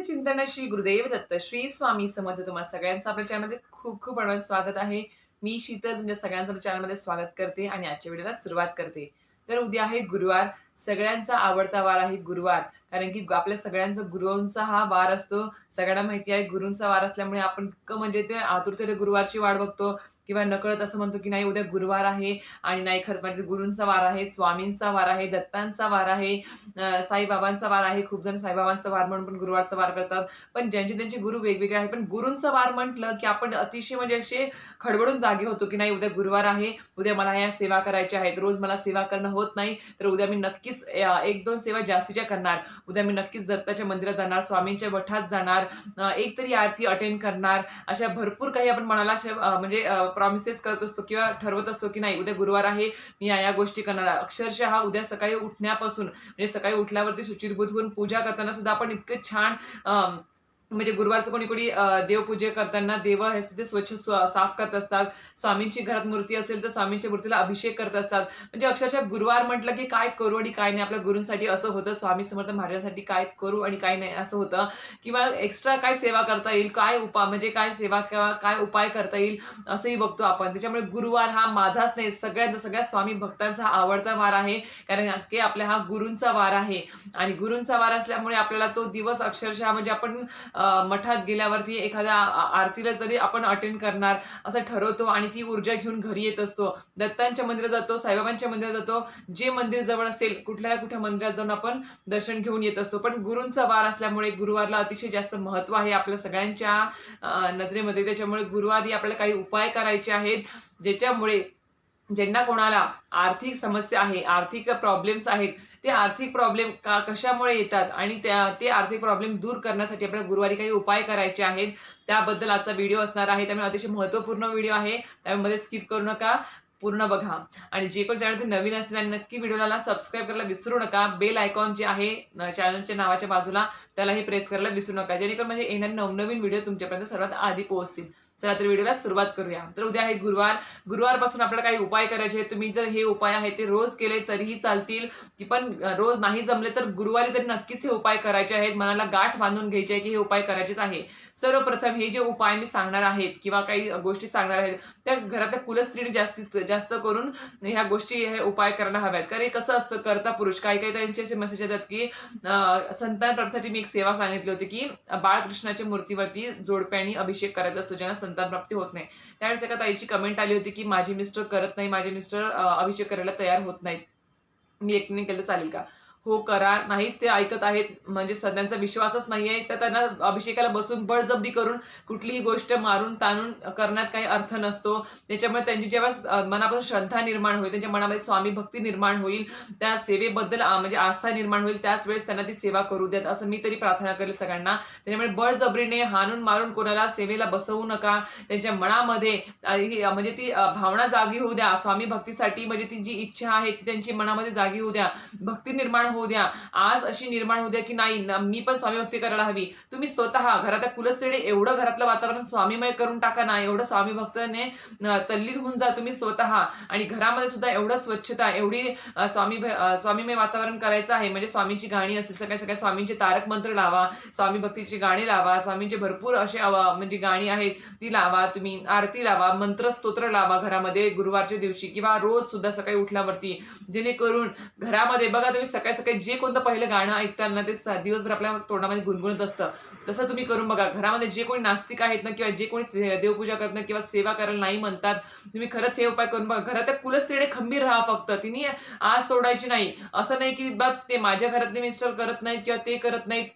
चिंतन श्री गुरुदेव दत्त श्री स्वामी समर्थ तुम्हा सगळ्यांचं आपल्या चॅनलमध्ये खूप खूप स्वागत आहे. मी शीतल तुमच्या सगळ्यांचं आपल्या चॅनलमध्ये स्वागत करते आणि आजच्या व्हिडिओला सुरुवात करते. तर उद्या आहे गुरुवार. सगळ्यांचा आवडता वार आहे गुरुवार. कारण की आपल्या सगळ्यांचा गुरूंचा हा वार असतो. सगळ्यांना माहिती आहे गुरूंचा वार असल्यामुळे आपण इतकं म्हणजे ते आतुरतेने गुरुवारची वाट बघतो किंवा नकळत असं म्हणतो की नाही उद्या गुरुवार आहे आणि नाही खरंच म्हणजे गुरूंचा वार आहे, स्वामींचा वार आहे, दत्तांचा वार आहे, साईबाबांचा वार आहे. खूप जण साईबाबांचा वार म्हणून पण गुरुवारचा वार करतात. पण ज्यांचे त्यांचे गुरु वेगवेगळे आहेत. पण गुरूंचा वार म्हटलं की आपण अतिशय म्हणजे असे खडबडून जागे होतो की नाही उद्या गुरुवार आहे. उद्या मला ह्या सेवा करायच्या आहेत. रोज मला सेवा करणं होत नाही. तर उद्या मी नक्कीच 1-2 सेवा जास्तीच्या करणार. उद्या मी नक्कीच दत्ताच्या मंदिरात जाणार, स्वामींच्या मठात जाणार, एक तरी आरती अटेंड करणार. अशा भरपूर काही आपण मनाला अशा म्हणजे प्रॉमिसेस करत असतो किंवा ठरवत असतो की नाही उद्या गुरुवार आहे. मी या गोष्टी करणार. अक्षरशः उद्या सकाळी उठण्यापासून म्हणजे सकाळी उठल्यावरती शुचिर्भूत होऊन पूजा करताना सुद्धा आपण इतकं छान म्हणजे गुरुवारचं कोणी-कोणी देवपूजा करताना देव हे ते स्वच्छ साफ करत असतात. स्वामींची घरात मूर्ती असेल तर स्वामींच्या मूर्तीला अभिषेक करत असतात. म्हणजे अक्षरशः गुरुवार म्हटलं की काय करू आणि काय नाही आपल्या गुरूंसाठी असं होतं. स्वामी समर्थ महाराजांसाठी काय करू आणि काय नाही असं होतं किंवा एक्स्ट्रा काय सेवा करता येईल, काय म्हणजे काय सेवा किंवा काय उपाय करता येईल असंही बघतो आपण. त्याच्यामुळे गुरुवार हा माझाच नाही सगळ्या स्वामी भक्तांचा आवडता वार आहे. कारण की आपला हा गुरूंचा वार आहे आणि गुरूंचा वार असल्यामुळे आपल्याला तो दिवस अक्षरशः म्हणजे आपण मठात गेल्यावरती एखाद्या आरतीला तरी आपण अटेंड करणार असं ठरवतो आणि ती ऊर्जा घेऊन घरी येत असतो. दत्तांच्या मंदिरात जातो, साईबाबांच्या मंदिरात जातो. जे मंदिर जवळ असेल कुठल्या ना कुठल्या मंदिरात जाऊन आपण दर्शन घेऊन येत असतो. पण गुरूंचा वार असल्यामुळे गुरुवारला अतिशय जास्त महत्त्व आहे आपल्या सगळ्यांच्या नजरेमध्ये. त्याच्यामुळे गुरुवारी आपल्याला काही उपाय करायचे आहेत, ज्याच्यामुळे ज्यांना कोणाला आर्थिक समस्या आहे, आर्थिक प्रॉब्लेम्स आहेत, ते आर्थिक प्रॉब्लेम कशामुळे येतात आणि ते आर्थिक प्रॉब्लेम दूर करण्यासाठी आपल्याला गुरुवारी काही उपाय करायचे आहेत. त्याबद्दल आजचा व्हिडिओ असणार आहे. त्यामुळे अतिशय महत्त्वपूर्ण व्हिडिओ आहे. त्यामध्ये स्किप करू नका. पूर्ण बघा आणि जे कोण चॅनल नवीन असतील त्यांनी नक्की व्हिडिओला सबस्क्राईब करायला विसरू नका. बेल आयकॉन जे आहे चॅनलच्या नावाच्या बाजूला त्यालाही प्रेस करायला विसरू नका. जेणेकरून म्हणजे येणारे नवनवीन व्हिडिओ तुमच्यापर्यंत सर्वात आधी पोहोचतील. चला तर व्हिडिओला सुरुवात करूया. तर उद्या आहे गुरुवार. गुरुवारपासून आपल्याला काही उपाय करायचे आहेत. तुम्ही जर हे उपाय आहेत ते रोज केले तरीही चालतील, की पण रोज नाही जमले तर गुरुवारी तरी नक्कीच हे उपाय करायचे आहेत. मनाला गाठ बांधून घ्यायची आहे की हे उपाय करायचेच आहे. सर्वप्रथम हे जे उपाय मी सांगणार आहेत किंवा काही गोष्टी सांगणार आहेत त्या घरातल्या कुलस्त्रीने जास्तीत जास्त करून ह्या गोष्टी हे उपाय करायला हव्यात. कारण हे कसं असतं कर्ता पुरुष काही काही त्यांचे असे मेसेज येतात की संतान प्राप्तीसाठी मी एक सेवा सांगितली होती की बाळकृष्णाच्या मूर्तीवरती जोडप्यानी अभिषेक करायचा असतो ज्यांना संतान प्राप्ती होत नाही. त्यावेळेस एका ताईची कमेंट आली होती की माझे मिस्टर करत नाही, माझे मिस्टर अभिषेक करायला तयार होत नाहीत. मी एकटीने केलं चालेल का? हो करा. नाहीच ते ऐकत आहेत म्हणजे सगळ्यांचा विश्वासच नाहीये तर त्यांना अभिषेकाला बसून बळजबरी करून कुठलीही गोष्ट मारून ताणून करण्यात काही अर्थ नसतो. त्याच्यामुळे त्यांची जेव्हा मनापासून श्रद्धा निर्माण होईल, त्यांच्या मनामध्ये स्वामी भक्ती निर्माण होईल, त्या सेवेबद्दल म्हणजे आस्था निर्माण होईल, त्याच वेळेस त्यांना ती सेवा करू द्यात असं मी तरी प्रार्थना करेल सगळ्यांना. त्याच्यामुळे बळजबरीने हाणून मारून कोणाला सेवेला बसवू नका. त्यांच्या मनामध्ये म्हणजे ती भावना जागी होऊ द्या स्वामी भक्तीसाठी. म्हणजे ती जी इच्छा आहे ती त्यांची मनामध्ये जागी होऊ द्या, भक्ती निर्माण होऊ द्या. आज अशी निर्माण होऊ द्या की नाही मी पण स्वामी भक्ती करायला हवी. तुम्ही स्वतः घरातल्या कुलस्त्रीने एवढं घरातलं वातावरण स्वामीमय करून टाका ना, एवढं स्वामी भक्ताने तल्लीन होऊन जा तुम्ही स्वतः आणि घरामध्ये सुद्धा एवढं स्वच्छता एवढी स्वामीमय वातावरण करायचं आहे. म्हणजे स्वामींची गाणी असेल सगळ्या सगळ्या स्वामींचे तारक मंत्र लावा, स्वामी भक्तीची गाणी लावा, स्वामींचे भरपूर असे म्हणजे गाणी आहेत ती लावा, तुम्ही आरती लावा, मंत्र स्तोत्र लावा घरामध्ये गुरुवारच्या दिवशी किंवा रोज सुद्धा सकाळी उठल्यावरती. जेणेकरून घरामध्ये बघा तुम्ही सकाळी सकाळी जे कोणतं पहिलं गाणं ऐकताना ते दिवसभर आपल्या तोंडामध्ये गुणगुणत असतं. तसं तुम्ही करून बघा. घरामध्ये जे कोणी नास्तिक आहेत ना किंवा जे कोणी देवपूजा करत नाही किंवा सेवा करायला नाही म्हणतात, तुम्ही खरंच हे उपाय करून बघा. घरातल्या कुलस्त्रीने खंबीर राहा फक्त. तिने आज सोडायची नाही. असं नाही की बा ते माझ्या घरातले मिस्टर करत नाहीत किंवा ते करत नाहीत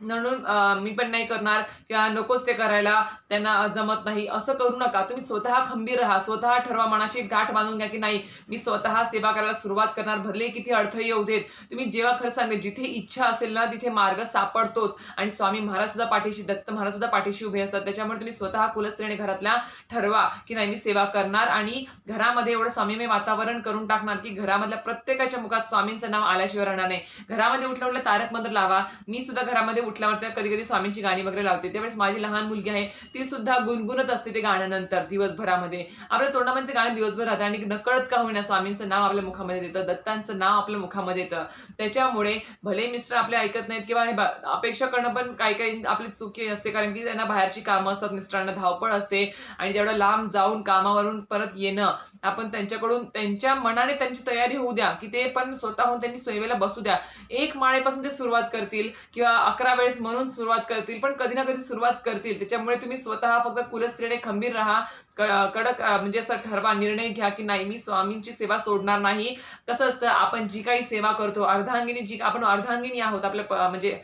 म्हणून मी पण नाही करणार किंवा नकोच ते करायला, त्यांना जमत नाही असं करू नका. तुम्ही स्वतः खंबीर राहा. स्वतः ठरवा, मनाशी गाठ बांधून घ्या की नाही मी स्वतः सेवा करायला सुरुवात करणार. भरले किती अडथळे येऊ देत. तुम्ही जेव्हा खरं सांगते जिथे इच्छा असेल ना तिथे मार्ग सापडतोच आणि स्वामी महाराज सुद्धा पाठीशी, दत्त महाराज सुद्धा पाठीशी उभे असतात. त्याच्यामुळे तुम्ही स्वतः कुलस्त्रीने घरातल्या ठरवा की नाही मी सेवा करणार आणि घरामध्ये एवढं स्वामीमय वातावरण करून टाकणार की घरामधल्या प्रत्येकाच्या मुखात स्वामींचं नाव आल्याशिवाय राहणार नाही. घरामध्ये उठल्या उठल्या तारक मंत्र लावा. मी सुद्धा घरामध्ये उठल्यावर कधी कधी स्वामींची गाणी वगैरे लावते. त्यावेळेस माझी लहान मुलगी आहे ती सुद्धा गुणगुणत असते ते गाण्यानंतर दिवसभरामध्ये. आपल्या तोंडामध्ये ते गाणं दिवसभर राहतं आणि नकळत का होईना स्वामींचं नाव आपल्या मुखामध्ये येतं, दत्तांचं नाव आपल्या मुखामध्ये येतं. त्याच्यामुळे भले मिस्टर आपले ऐकत नाहीत किंवा अपेक्षा करणं पण काही काही आपली चुकी असते, कारण की त्यांना बाहेरची कामं असतात, मिस्टरांना धावपळ असते आणि तेवढं लांब जाऊन कामावरून परत येणं, आपण त्यांच्याकडून त्यांच्या मनाने त्यांची तयारी होऊ द्या, की ते पण स्वतःहून त्यांनी सेवेला बसू द्या. एक माळेपासून ते सुरुवात करतील किंवा 11 वेळेस म्हणून सुरुवात करतील, पण कधी ना कधी सुरुवात करतील. त्याच्यामुळे तुम्ही स्वतः फक्त कुलस्त्रीने खंबीर राहा, कडक म्हणजे असं ठरवा, निर्णय घ्या की नाही मी स्वामींची सेवा सोडणार नाही. कसं असतं, आपण जी काही सेवा करतो अर्धांगिनी, जी आपण अर्धांगिनी आहोत आपल्या म्हणजे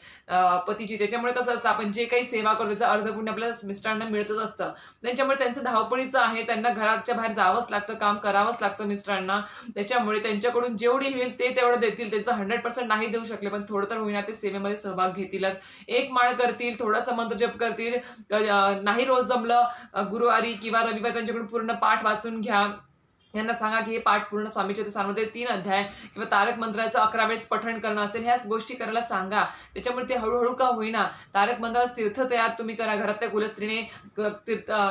पतीची, त्याच्यामुळे कसं असतं आपण जे काही सेवा करतो त्याचं अर्ध पुण्य आपल्या मिस्टरांना मिळतच असतं. त्यांच्यामुळे त्यांचं धावपळीचं आहे, त्यांना घराच्या बाहेर जावंच लागतं, काम करावंच लागतं मिस्टरांना. त्याच्यामुळे त्यांच्याकडून जेवढी होईल ते तेवढं देतील. त्यांचं 100% नाही देऊ शकले पण थोडं तर होईना ते सेवेमध्ये सहभाग घेतीलच. एक माळ करतील, थोडासा मंत्र जप करतील. नाही रोज जमलं गुरुवारी किंवा रविवारी त्यांच्याकडून पूर्ण पाठ वाचून घ्या. यांना सांगा की हे पाठ पूर्ण स्वामीच्या सारमध्ये 3 अध्याय किंवा तारक मंत्राचं 11 वेळेस पठण करणं असेल, ह्याच गोष्टी करायला सांगा. त्याच्यामुळे ते हळूहळू का होईना तारक मंत्राचं तीर्थ तयार तुम्ही करा. घरातल्या कुलस्त्रीने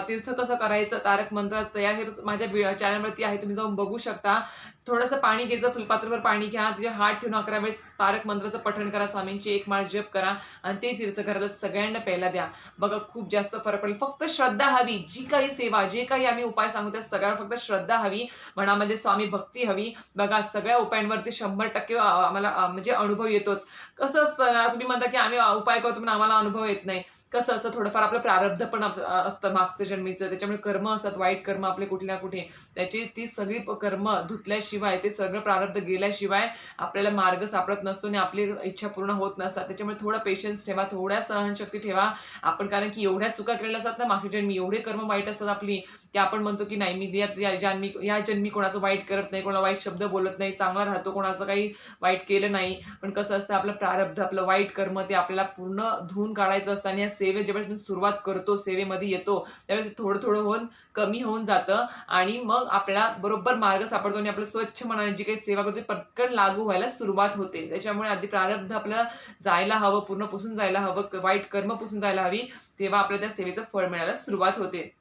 तीर्थ कसं करायचं, तारक मंत्राचं तयार हे माझ्या चॅनलवरती आहे, तुम्ही जाऊन बघू शकता. थोडंसं पाणी घ्यायचं, फुलपात्रवर पाणी घ्या, त्याचे हात ठेवून 11 वेळेस तारक मंत्राचं पठण करा, स्वामींची एक माळ जप करा आणि ते तीर्थ करायला सगळ्यांना प्यायला द्या. बघा खूप जास्त फरक पडेल. फक्त श्रद्धा हवी. जी काही सेवा, जे काही आम्ही उपाय सांगू त्या सगळ्यांवर फक्त श्रद्धा हवी, मनामध्ये स्वामी भक्ती हवी. बघा सगळ्या उपायांवरती 100% आम्हाला म्हणजे अनुभव येतोच. कसं असतं ना, तुम्ही म्हणता की आम्ही उपाय करतो पण आम्हाला अनुभव येत नाही. कसं असतं, थोडंफार आपलं प्रारब्ध पण असतं मागचं जन्मीचं, त्याच्यामुळे कर्म असतात, वाईट कर्म आपले कुठे ना कुठे, त्याची ती सगळी कर्म धुतल्याशिवाय, ते सगळं प्रारब्ध गेल्याशिवाय आपल्याला मार्ग सापडत नसतो आणि आपली इच्छा पूर्ण होत नसतात. त्याच्यामुळे थोडा पेशन्स ठेवा, थोड्या सहनशक्ती ठेवा आपण, कारण की एवढ्या चुका केलेल्या असतात ना मागच्या जन्मी, एवढे कर्म वाईट असतात आपली, की आपण म्हणतो की नाही मी या जन्मी कोणाचं वाईट करत नाही, कोणाला वाईट शब्द बोलत नाही, चांगला राहतो, कोणाचं काही वाईट केलं नाही. पण कसं असतं, आपलं प्रारब्ध, आपलं वाईट कर्म ते आपल्याला पूर्ण धुवून काढायचं असतं आणि या सेवे ज्यावेळेस सुरुवात करतो, सेवेमध्ये येतो, त्यावेळेस थोडं थोडं होऊन कमी होऊन जातं आणि मग आपल्याला बरोबर मार्ग सापडतो आणि आपलं स्वच्छ मनाने जी काही सेवा करतो पटकन लागू व्हायला सुरुवात होते. त्याच्यामुळे आधी प्रारब्ध आपलं जायला हवं, पूर्ण पुसून जायला हवं, वाईट कर्म पुसून जायला हवी, तेव्हा आपल्याला त्या सेवेचं फळ मिळायला सुरुवात होते.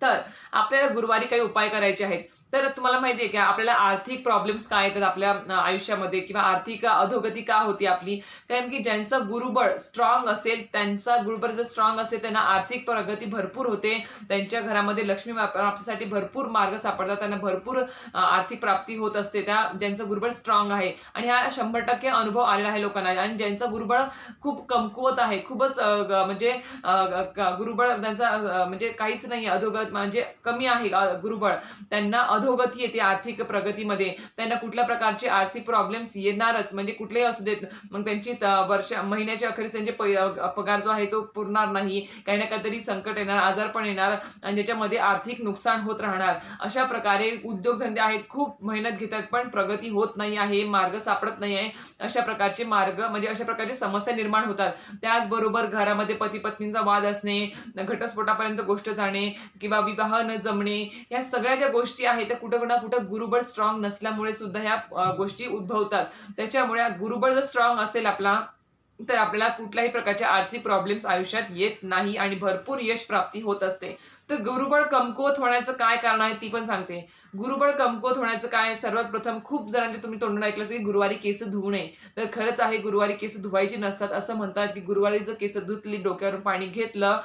तर आपल्याला गुरुवारी काही उपाय करायचे आहेत. तर तुम्हाला माहिती आहे की आपल्याला आर्थिक प्रॉब्लेम्स काय येतात आपल्या आयुष्यामध्ये किंवा आर्थिक अधोगती का होती आपली, कारण की ज्यांचं गुरुबळ स्ट्रॉंग असेल, त्यांचा गुरुबळ जर स्ट्रॉंग असेल, त्यांना आर्थिक प्रगती भरपूर होते, त्यांच्या घरामध्ये लक्ष्मी प्राप्तीसाठी भरपूर मार्ग सापडतात, त्यांना भरपूर आर्थिक प्राप्ती होत असते त्या ज्यांचं गुरुबळ स्ट्रॉंग आहे. आणि हा 100% अनुभव आलेला आहे लोकांना. आणि ज्यांचं गुरुबळ खूप कमकुवत आहे, खूपच म्हणजे गुरुबळ त्यांचा म्हणजे काहीच नाही, अधोगत म्हणजे कमी आहे गुरुबळ, त्यांना अधोगती येते आर्थिक प्रगतीमध्ये, त्यांना कुठल्या प्रकारचे आर्थिक प्रॉब्लेम्स येणारच, म्हणजे कुठलेही असू देत. मग त्यांची महिन्याच्या अखेरीस त्यांचे पगार जो आहे तो पुरणार नाही, काही ना काहीतरी संकट येणार, आजारपण येणार आणि ज्याच्यामध्ये आर्थिक नुकसान होत राहणार. अशा प्रकारे उद्योगधंदे आहेत, खूप मेहनत घेतात पण प्रगती होत नाही आहे, मार्ग सापडत नाही आहे. अशा प्रकारचे मार्ग म्हणजे अशा प्रकारची समस्या निर्माण होतात. त्याचबरोबर घरामध्ये पती पत्नींचा वाद असणे, घटस्फोटापर्यंत गोष्ट जाणे किंवा विवाह न जमणे, या सगळ्या ज्या गोष्टी आहेत त्या कुठं ना कुठं गुरुबळ स्ट्रॉंग नसल्यामुळे सुद्धा ह्या गोष्टी उद्भवतात. त्याच्यामुळे गुरुबळ जर स्ट्रॉंग असेल आपला, तर आपल्याला कुठल्याही प्रकारचे आर्थिक प्रॉब्लेम्स आयुष्यात येत नाही आणि भरपूर यश प्राप्ती होत असते. तर गुरुबळ कमकुवत होण्याचं काय कारण आहे ती पण सांगते. गुरुबळ कमकुवत होण्याचं काय, सर्वात प्रथम खूप जणांचे तुम्ही तोंडून ऐकलं असेल की गुरुवारी केस धुवू नये. तर खरंच आहे, गुरुवारी केस धुवायची नसतात. असं म्हणतात की गुरुवारी जर केस धुतली, डोक्यावरून पाणी घेतलं,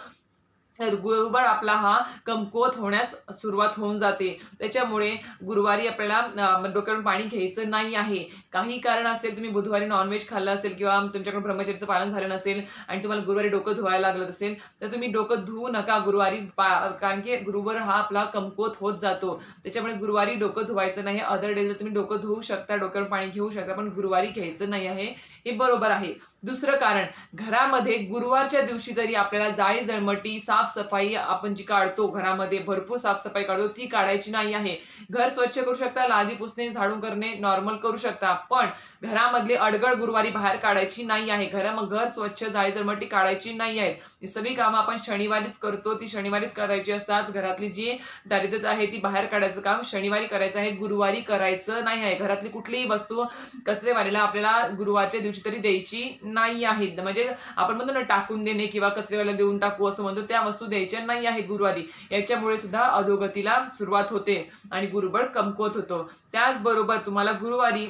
तर गुरुबळ आपला हा कमकुवत होण्यास सुरुवात होऊन जाते. त्याच्यामुळे गुरुवारी आपल्याला डोक्यावरून पाणी घ्यायचं नाही आहे. काही कारण असेल, तुम्ही बुधवारी नॉनव्हेज खाल्लं असेल किंवा तुमच्याकडून ब्रह्मचर्याचं पालन झालं नसेल आणि तुम्हाला गुरुवारी डोकं धुवायला लागलं असेल, तर तुम्ही डोकं धुवू नका गुरुवारी, कारण की गुरुवार हा आपला कमकुवत होत जातो. त्याच्यामुळे गुरुवारी डोकं धुवायचं नाही. अदर डे जर तुम्ही डोकं धुवू शकता, डोक्यावर पाणी घेऊ शकता, पण गुरुवारी घ्यायचं नाही आहे, हे बरोबर आहे. दुसरं कारण, घरामध्ये गुरुवारच्या दिवशी तरी आपल्याला जाळी जळमटी, साफसफाई आपण जी काढतो, घरामध्ये भरपूर साफसफाई काढतो, ती काढायची नाही आहे. घर स्वच्छ करू शकता, लादी पुसणे, झाडू करणे नॉर्मल करू शकता, पण घरामधली अडगळ गुरुवारी बाहेर काढायची नाही आहे. घर स्वच्छ जाळीजळमटी काढायची नाही आहेत. ही सगळी कामं आपण शनिवारीच करतो, ती शनिवारीच करायची असतात. घरातली जी दारिद्र्यता आहे ती बाहेर काढायचं काम शनिवारी करायचं आहे, गुरुवारी करायचं नाही आहे. घरातली कुठलीही वस्तू कचरेवालीला आपल्याला गुरुवारच्या दिवशी तरी द्यायची नाही आहे. म्हणजे आपण म्हणतो ना टाकून देणे किंवा कचरेवाल्याला देऊन टाकू असं म्हणतो, त्या वस्तू द्यायच्या नाही आहेत गुरुवारी. याच्यामुळे सुद्धा अधोगतीला सुरुवात होते आणि गुरुबळ कमकुवत होतो. त्याचबरोबर तुम्हाला गुरुवारी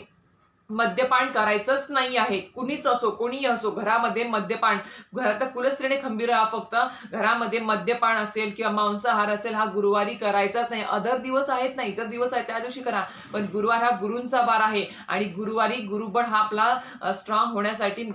मद्यपान करायचंच नाही आहे. कुणीच असो, कोणीही असो, घरामध्ये मद्यपान, घरात कुलस्त्रीने खंबीर राहा. फक्त घरामध्ये मद्यपान असेल किंवा मांसाहार असेल हा गुरुवारी करायचाच नाही. अदर दिवस आहेत ना, इतर दिवस आहेत त्या दिवशी करा, पण गुरुवार हा गुरूंचा वार आहे आणि गुरुवारी गुरुबळ हा आपला स्ट्रॉंग होण्यासाठी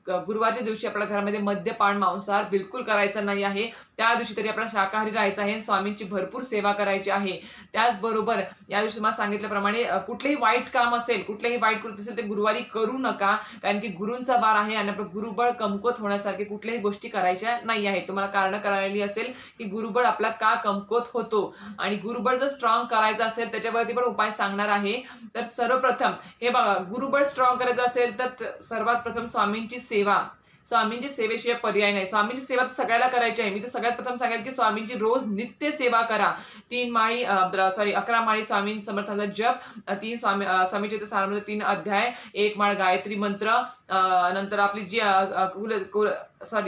गुरुवारच्या दिवशी आपल्या घरामध्ये मद्यपान मांसाहार बिलकुल करायचा नाही आहे. त्या दिवशी तरी आपल्याला शाकाहारी राहायचं आहे, स्वामींची भरपूर सेवा करायची आहे. त्याचबरोबर या दिवशी तुम्हाला सांगितल्याप्रमाणे कुठलेही वाईट काम असेल, कुठलेही वाईट कृत्य असेल ते गुरुवारी करू नका, कारण की गुरूंचा वार आहे आणि आपलं गुरुबळ कमकुवत होण्यासारखे कुठल्याही गोष्टी करायच्या नाही आहेत. तुम्हाला कारण करायला असेल की गुरुबळ आपला का कमकुवत होतो आणि गुरुबळ जर स्ट्रॉंग करायचं असेल त्याच्यावरती पण उपाय सांगणार आहे. तर सर्वप्रथम हे बघा, गुरुबळ स्ट्रॉंग करायचं असेल तर सर्वात प्रथम स्वामींची सेवा. स्वामींची सेवेशिवाय पर्याय नाही. स्वामींची सेवा तर सगळ्याला करायची आहे. मी तर सगळ्यात प्रथम सांगेल की स्वामींची रोज नित्य सेवा करा. 11 माळी स्वामी समर्थांचा जप, 3 स्वामीचे सारामध्ये 3 अध्याय, 1 माळ गायत्री मंत्र, नंतर आपली जी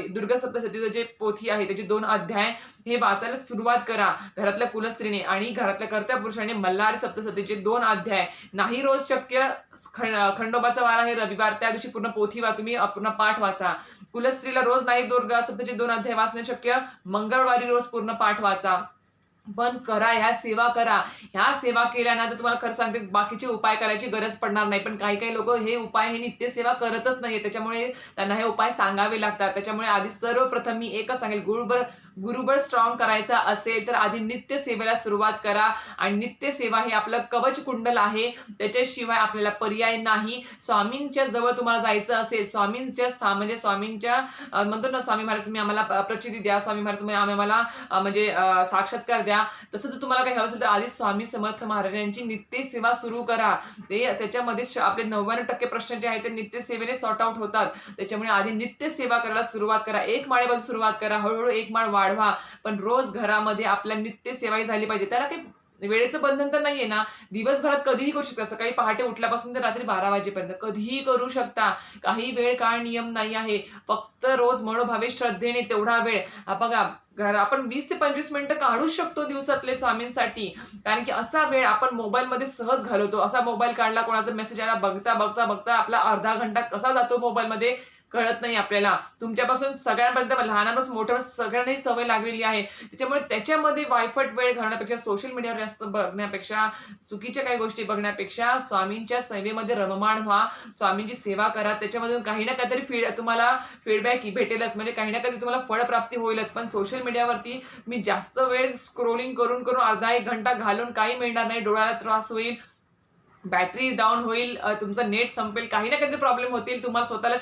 दुर्गा सप्तशतीचं जे पोथी आहे त्याचे 2 अध्याय हे वाचायला सुरुवात करा घरातल्या कुलस्त्रीने. आणि घरातल्या कर्त्या पुरुषाने मल्हार सप्तशतीचे 2 अध्याय, नाही रोज शक्य, खंडोबाचा वार आहे रविवार, त्या दिवशी पूर्ण पोथी तुम्ही पूर्ण पाठ वाचा. कुलस्त्रीला रोज नाही दुर्गा सप्तशतीचे 2 अध्याय वाचणे शक्य, मंगळवारी रोज पूर्ण पाठ वाचा. पण करा, ह्या सेवा करा. ह्या सेवा केल्यानंतर तुम्हाला खरं सांगते बाकीचे उपाय करायची गरज पडणार नाही. पण काही लोक हे उपाय, हे नित्य सेवा करतच नाहीये, त्याच्यामुळे त्यांना हे उपाय सांगावे लागतात. त्याच्यामुळे आधी सर्वप्रथम मी एकच सांगेल, गुरुबळ स्ट्रॉंग करायचा असेल तर आधी नित्य सेवेला सुरुवात करा. आणि नित्य सेवा हे आपलं कवच कुंडल आहे, त्याच्याशिवाय आपल्याला पर्याय नाही. स्वामींच्या जवळ तुम्हाला जायचं असेल, स्वामींच्या म्हणजे स्वामींच्या म्हणतो ना, स्वामी महाराज तुम्ही आम्हाला प्रचिती द्या, स्वामी महाराज तुम्ही आम्हाला म्हणजे साक्षात्कार द्या, तसं जर तुम्हाला काही हवं असेल तर आधी स्वामी समर्थ महाराजांची नित्य सेवा सुरू करा. त्याच्यामध्ये आपले 99% प्रश्न जे आहेत ते नित्य सेवेने सॉर्ट आउट होतात. त्याच्यामुळे आधी नित्य सेवा करायला सुरुवात करा. 1 माळेपासून सुरुवात करा, हळूहळू 1 माळ वाढवा, पण रोज घरामध्ये आपल्या नित्य सेवाही झाली पाहिजे. त्याला काही वेळेचं बंधन तर नाहीये ना, दिवसभरात कधीही करू शकता. सकाळी पहाटे उठल्यापासून तर रात्री 12 वाजेपर्यंत कधीही करू शकता. काही वेळ काळ नियम नाही आहे. फक्त रोज मनोभावे श्रद्धेने तेवढा वेळ बघा, आपण 20 ते 25 मिनिटं काढू शकतो दिवसातले स्वामींसाठी. कारण की असा वेळ आपण मोबाईलमध्ये सहज घालवतो. असा मोबाईल काढला, कोणाचा मेसेज आला, बघता बघता बघता आपला अर्धा घंटा कसा जातो मोबाईलमध्ये कळत नाही आपल्याला. तुमच्यापासून सगळ्यांपर्यंत, लहानापासून मोठ्यापासून सगळ्यांनाही सवय लागलेली आहे. त्याच्यामुळे त्याच्यामध्ये वायफट वेळ घालवण्यापेक्षा, सोशल मीडियावर जास्त बघण्यापेक्षा, चुकीच्या काही गोष्टी बघण्यापेक्षा स्वामींच्या सेवेमध्ये रममाण व्हा, स्वामींची सेवा करा. त्याच्यामधून काही ना काहीतरी तुम्हाला फीडबॅक भेटेलच, म्हणजे काही ना काही तुम्हाला फळप्राप्ती होईलच. पण सोशल मीडियावरती मी जास्त वेळ स्क्रोलिंग करून अर्धा 1 घंटा घालून काही मिळणार नाही. डोळ्याला त्रास होईल, बॅटरी डाऊन होईल, तुमचं नेट संपेल, काही ना काहीतरी प्रॉब्लेम होतील, तुम्हाला स्वतःला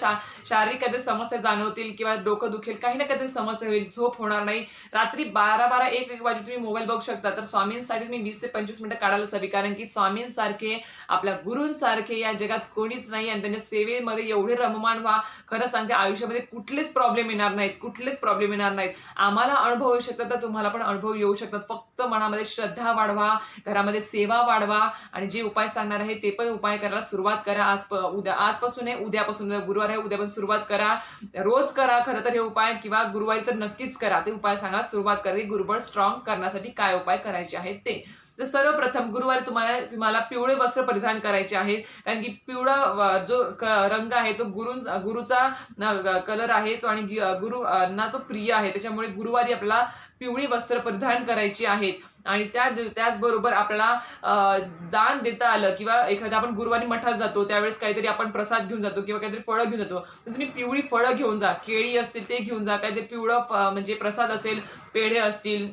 शारीरिक काहीतरी समस्या जाणवतील किंवा डोकं दुखेल, काही ना काहीतरी समस्या होईल, झोप होणार नाही. रात्री 12 1 वाजे तुम्ही मोबाईल बघू शकता. तर स्वामींसाठी मी 20 ते 25 मिनिटं काढायलाच हवी, कारण की स्वामींसारखे, आपल्या गुरूंसारखे या जगात कोणीच नाही. आणि त्यांच्या सेवेमध्ये एवढे रममाण व्हा, खरं सांगते आयुष्यामध्ये कुठलेच प्रॉब्लेम येणार नाहीत. आम्हाला अनुभव येऊ शकतात तर तुम्हाला पण अनुभव येऊ शकतात. फक्त मनामध्ये श्रद्धा वाढवा, घरामध्ये सेवा वाढवा आणि जे उपाय आहे ते पण उपाय करायला सुरुवात करा. आजपासून उद्यापासून, गुरुवार आहे उद्यापासून सुरुवात करा, रोज करा खरं तर हे उपाय, किंवा गुरुवारी तर नक्कीच करा. ते उपाय सांगायला सुरुवात करा. गुरुबळ स्ट्रॉंग करण्यासाठी काय उपाय करायचे आहेत ते. तर सर्वप्रथम गुरुवारी तुम्हाला पिवळे वस्त्र परिधान करायचे आहे, कारण की पिवळा जो रंग आहे तो गुरुचा कलर आहे तो, आणि गुरुंना तो प्रिय आहे. त्याच्यामुळे गुरुवारी आपल्याला पिवळी वस्त्र परिधान करायची आहेत. आणि त्याचबरोबर आपल्याला दान देता आलं, किंवा एखाद्या आपण गुरुवारी मठात जातो त्यावेळेस काहीतरी आपण प्रसाद घेऊन जातो किंवा काहीतरी फळं घेऊन जातो, तर तुम्ही पिवळी फळं घेऊन जा, केळी असतील ते घेऊन जा, काहीतरी पिवळं म्हणजे प्रसाद असेल, पेढे असतील,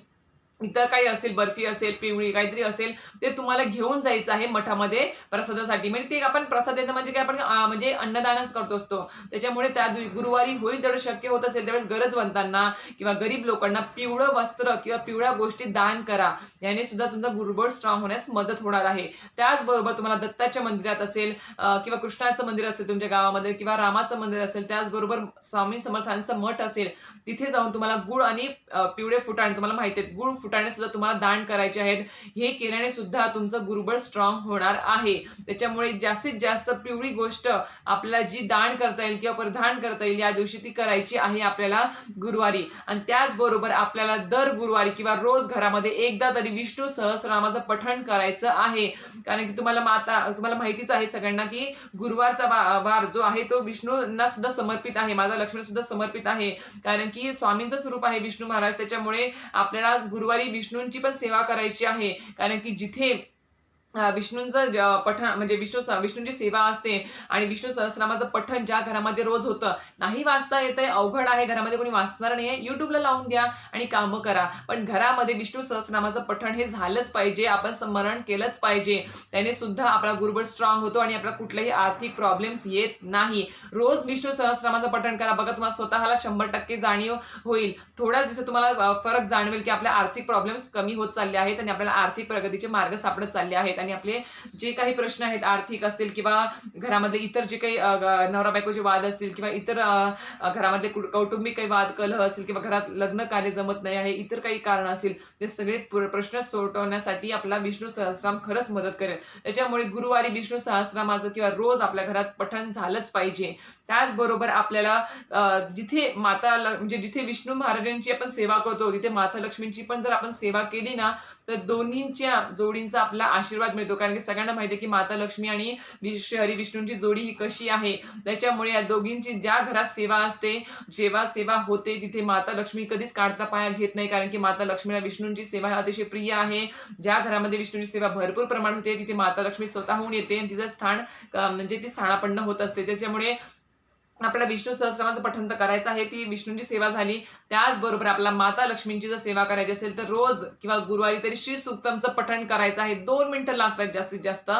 इतर काही असेल, बर्फी असेल, पिवळी काहीतरी असेल, ते तुम्हाला घेऊन जायचं आहे मठामध्ये प्रसादासाठी. म्हणजे ते आपण प्रसाद देणं म्हणजे काय, आपण म्हणजे अन्नदानच करतो असतो. त्याच्यामुळे त्या गुरुवारी होईल तेवढं शक्य होत असेल त्यावेळेस गरजवंतांना किंवा गरीब लोकांना पिवळं वस्त्र किंवा पिवळ्या गोष्टी दान करा. याने सुद्धा तुमचा गुरुबळ स्ट्रॉंग होण्यास मदत होणार आहे. त्याचबरोबर तुम्हाला दत्ताच्या मंदिरात असेल किंवा कृष्णाचं मंदिर असेल तुमच्या गावामध्ये किंवा रामाचं मंदिर असेल, त्याचबरोबर स्वामी समर्थांचं मठ असेल, तिथे जाऊन तुम्हाला गुळ आणि पिवळे फुटाणे, तुम्हाला माहिती आहेत गुळ फुटाणे सुद्धा तुम्हाला दान करायचे आहेत. हे केल्याने सुद्धा तुमचं गुरुबळ स्ट्रॉंग होणार आहे. त्याच्यामुळे जास्तीत जास्त पिवळी गोष्ट आपल्याला जी दान करता येईल किंवा परिधान करता येईल या दिवशी ती करायची आहे आपल्याला गुरुवारी. आणि त्याचबरोबर आपल्याला दर गुरुवारी किंवा रोज घरामध्ये एकदा तरी विष्णू सहस्रनामाचं पठण करायचं आहे. कारण की तुम्हाला माहितीच आहे सगळ्यांना की गुरुवारचा वार जो आहे तो विष्णूंना सुद्धा समर्पित आहे, माता लक्ष्मीला सुद्धा समर्पित आहे. कारण की स्वामींचं स्वरूप आहे विष्णू महाराज. त्याच्यामुळे आपल्याला गुरुवारी विष्णूंची पण सेवा करायची आहे. कारण की जिथे विष्णूंचं पठण म्हणजे विष्णूंची सेवा असते आणि विष्णू सहस्रनामाचं पठण ज्या घरामध्ये रोज होतं, नाही वाचता येतंय, अवघड आहे, घरामध्ये कोणी वाचणार नाहीये, युट्यूबला लावून द्या आणि कामं करा. पण घरामध्ये विष्णू सहस्रनामाचं पठण हे झालंच पाहिजे, आपण स्मरण केलंच पाहिजे. त्याने सुद्धा आपला गुरुबळ स्ट्रॉंग होतो आणि आपल्याला कुठलेही आर्थिक प्रॉब्लेम्स येत नाही. रोज विष्णू सहस्रनामाचं पठण करा, बघा तुम्हाला स्वतःला 100% जाणीव होईल. थोड्याच दिवसात तुम्हाला फरक जाणवेल की आपल्या आर्थिक प्रॉब्लेम्स कमी होत चालले आहेत आणि आपल्याला आर्थिक प्रगतीचे मार्ग सापडत चालले आहेत. आणि आपले जे काही प्रश्न आहेत आर्थिक असतील किंवा घरामध्ये इतर जे काही नवरा बायकोचे वाद असतील किंवा इतर घरामधले कौटुंबिक काही वाद कलह असतील किंवा घरात लग्न कार्य जमत नाही आहे, इतर काही कारण असतील, ते सगळे प्रश्न सोडवण्यासाठी आपला विष्णू सहस्रनाम खरंच मदत करेल. त्याच्यामुळे गुरुवारी विष्णू सहस्रनामाचं किंवा रोज आपल्या घरात पठण झालंच पाहिजे. त्याचबरोबर आपल्याला जिथे म्हणजे जिथे विष्णू महाराजांची आपण सेवा करतो तिथे माता लक्ष्मींची पण जर आपण सेवा केली ना, तर दोन्हींच्या जोडींचा आपला आशीर्वाद मिळतो. कारण की सगळ्यांना माहिती आहे की माता लक्ष्मी आणि हरी विष्णूंची जोडी ही कशी आहे. त्याच्यामुळे या दोघींची ज्या घरात सेवा असते, जेव्हा सेवा होते, तिथे माता लक्ष्मी कधीच काढता पाया घेत नाही. कारण की माता लक्ष्मीला विष्णूंची सेवा अतिशय प्रिय आहे. ज्या घरामध्ये विष्णूंची सेवा भरपूर प्रमाणात होते तिथे माता लक्ष्मी स्वतःहून येते आणि तिचं स्थान म्हणजे ती स्थानापन्न होत असते. त्याच्यामुळे आपल्याला विष्णू सहस्रनामाचं पठण तर करायचं आहे, ती विष्णूंची सेवा झाली. त्याचबरोबर आपल्याला माता लक्ष्मींची जर सेवा करायची असेल तर रोज किंवा गुरुवारी तरी श्री सूक्तमचं पठण करायचं आहे. 2 मिनिटं लागतात जास्तीत जास्त.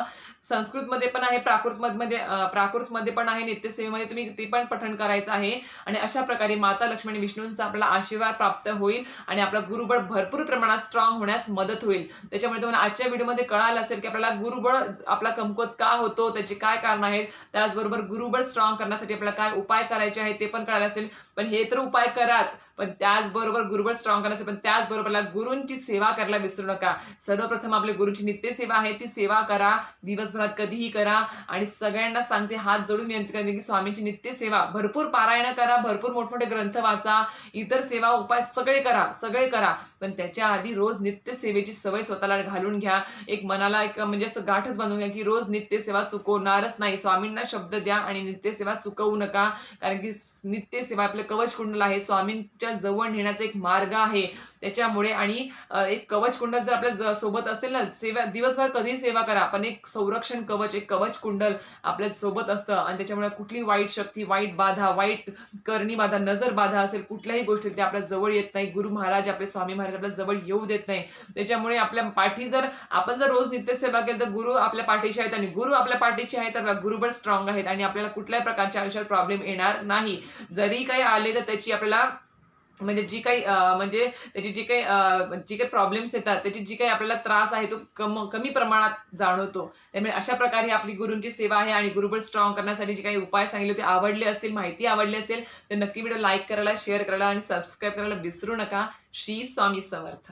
संस्कृतमध्ये पण आहे, प्राकृतमध्ये पण आहे, नित्यसेवेमध्ये तुम्ही ते पण पठण करायचं आहे. आणि अशा प्रकारे माता लक्ष्मी आणि विष्णूंचा आपल्याला आशीर्वाद प्राप्त होईल आणि आपला गुरुबळ भरपूर प्रमाणात स्ट्रॉंग होण्यास मदत होईल. त्याच्यामुळे तुम्हाला आजच्या व्हिडिओमध्ये कळालं असेल की आपल्याला गुरुबळ आपला कमकुवत का होतो, त्याचे काय कारण आहेत, त्याचबरोबर गुरुबळ स्ट्रॉंग करण्यासाठी आपल्याला काय उपाय करायचे आहेत ते पण कळालं असेल. पण हे तर उपाय कराच, पण त्याचबरोबर गुरुबळ स्ट्रॉंग करण्यासाठी पण त्याचबरोबर गुरूंची सेवा करायला विसरू नका. सर्वप्रथम आपल्या गुरुची नित्य सेवा आहे ती सेवा करा, दिवसभरात कधीही करा. आणि सगळ्यांना सांगते, हात जोडून विनंती करते की स्वामींची नित्य सेवा भरपूर पारायण करा, भरपूर मोठमोठे ग्रंथ वाचा, इतर सेवा उपाय सगळे करा. पण त्याच्या आधी रोज नित्य सेवेची सवय स्वतःला घालून घ्या. एक मनाला म्हणजे असं गाठच बांधून घ्या की रोज नित्य सेवा चुकवणारच नाही. स्वामींना शब्द द्या आणि नित्य सेवा चुकवू नका. कारण की नित्य सेवा आपलं कवच कुंडल आहे, स्वामींच्या जवळ नेण्याचा एक मार्ग आहे. त्याच्यामुळे आणि एक कवच कुंडल जर आपल्या सोबत असेल ना, दिवसभर कधी सेवा करा, पण एक संरक्षण कवच, एक कवच कुंडल आपल्या सोबत असतं. आणि त्याच्यामुळे कुठली वाईट शक्ती, वाईट बाधा, वाईट करणी बाधा, नजर बाधा असेल, कुठल्याही गोष्टी ते आपल्या जवळ येत नाही. गुरु महाराज, आपले स्वामी महाराज आपल्या जवळ येऊ देत नाही. त्याच्यामुळे आपल्या पाठी आपण जर रोज नित्य सेवा केली तर गुरु आपल्या पाठीशी आहेत आणि गुरु आपल्या पाठीशी आहेत तर गुरुबळ स्ट्रॉंग आहेत आणि आपल्याला कुठल्याही प्रकारच्या आयुष्यात प्रॉब्लेम येणार नाही. जरी काही आले तर त्याची आपल्याला म्हणजे जी काही म्हणजे त्याची जी काही प्रॉब्लेम्स येतात, त्याची जी काही आपल्याला त्रास आहे तो कमी प्रमाणात जाणवतो. त्यामुळे अशा प्रकारे आपली गुरूंची सेवा आहे. आणि गुरुबळ स्ट्रॉंग करण्यासाठी जे काही उपाय सांगितले होते, आवडले असतील, माहिती आवडली असेल तर नक्की व्हिडिओ लाईक करायला, शेअर करायला आणि सबस्क्राईब करायला विसरू नका. श्री स्वामी समर्थ.